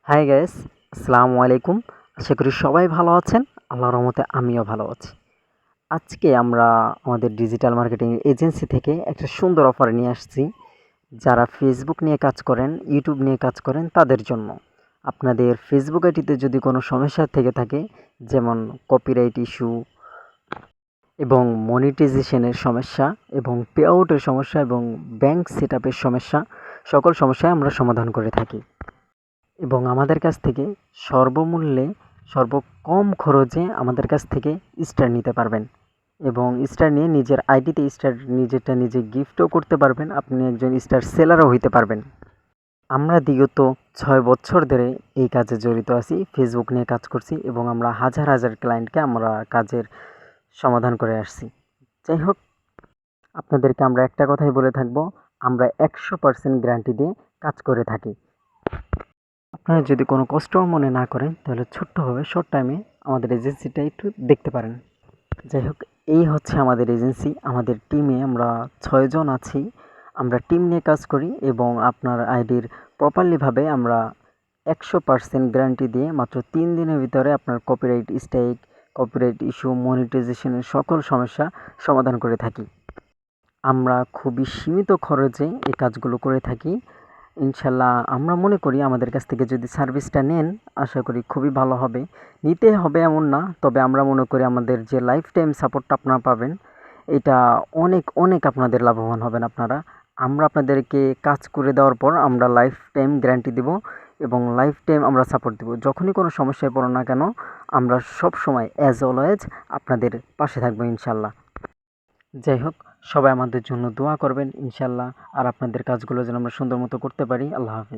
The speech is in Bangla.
হাই গাইস, আসসালামু আলাইকুম। আশা করি সবাই ভালো আছেন। আল্লাহর রহমতে আমিও ভালো আছি। আজকে আমরা আমাদের ডিজিটাল মার্কেটিং এজেন্সি থেকে একটা সুন্দর অফার নিয়ে আসছি। যারা ফেসবুক নিয়ে কাজ করেন, ইউটিউব নিয়ে কাজ করেন তাদের জন্য। আপনাদের ফেসবুক আইডিতে যদি কোনো সমস্যা থেকে থাকে, যেমন কপিরাইট ইস্যু এবং মনিটাইজেশনের সমস্যা এবং পে আউটের সমস্যা এবং ব্যাংক সেটআপের সমস্যা, সকল সমস্যায় আমরা সমাধান করে থাকি। এবং আমাদের কাছ থেকে সর্বমূল্যে সর্বকম খরচে আমাদের কাছ থেকে স্টার নিতে পারবেন এবং স্টার নিয়ে নিজের আইডিতে স্টার নিজেরটা নিজে গিফটও করতে পারবেন। আপনি একজন স্টার সেলারও হইতে পারবেন। আমরা বিগত 6 বছর ধরে এই কাজে জড়িত আছি, ফেসবুক নিয়ে কাজ করছি এবং আমরা হাজার হাজার ক্লায়েন্টকে আমরা কাজের সমাধান করে আসছি। যাই হোক, আপনাদেরকে আমরা একটা কথাই বলে থাকবো, আমরা 100% গ্যারান্টি দিয়ে কাজ করে থাকি। আপনারা যদি কোনো কষ্টও মনে না করেন তাহলে ছোট্টভাবে শর্ট টাইমে আমাদের এজেন্সিটা একটু দেখতে পারেন। যাই হোক, এই হচ্ছে আমাদের এজেন্সি। আমাদের টিমে আমরা 6 জন আছি। আমরা টিম নিয়ে কাজ করি এবং আপনার আইডির প্রপারলিভাবে আমরা 100% গ্যারান্টি দিয়ে মাত্র 3 দিনের ভিতরে আপনার কপিরাইট স্ট্রাইক, কপিরাইট ইস্যু, মনিটাইজেশনের সকল সমস্যা সমাধান করে থাকি। আমরা খুবই সীমিত খরচে এই কাজগুলো করে থাকি। ইনশাল্লাহ আমরা মনে করি আমাদের কাছ থেকে যদি সার্ভিসটা নেন, আশা করি খুবই ভালো হবে। নিতে হবে এমন না, তবে আমরা মনে করি আমাদের যে লাইফ টাইম সাপোর্টটা আপনারা পাবেন, এটা অনেক অনেক আপনাদের লাভবান হবেন আপনারা। আমরা আপনাদেরকে কাজ করে দেওয়ার পর আমরা লাইফ টাইম গ্যারান্টি দেব এবং লাইফ টাইম আমরা সাপোর্ট দেব। যখনই কোনো সমস্যায় পড়ো না কেন, আমরা সব সময় অ্যাজ অলওয়েজ আপনাদের পাশে থাকবো ইনশাল্লাহ। যাই হোক, সবাই আমাদের জন্য দোয়া করবেন ইনশাল্লাহ, আর আপনাদের কাজগুলো যেন আমরা সুন্দর মতো করতে পারি। আল্লাহ হাফেজ।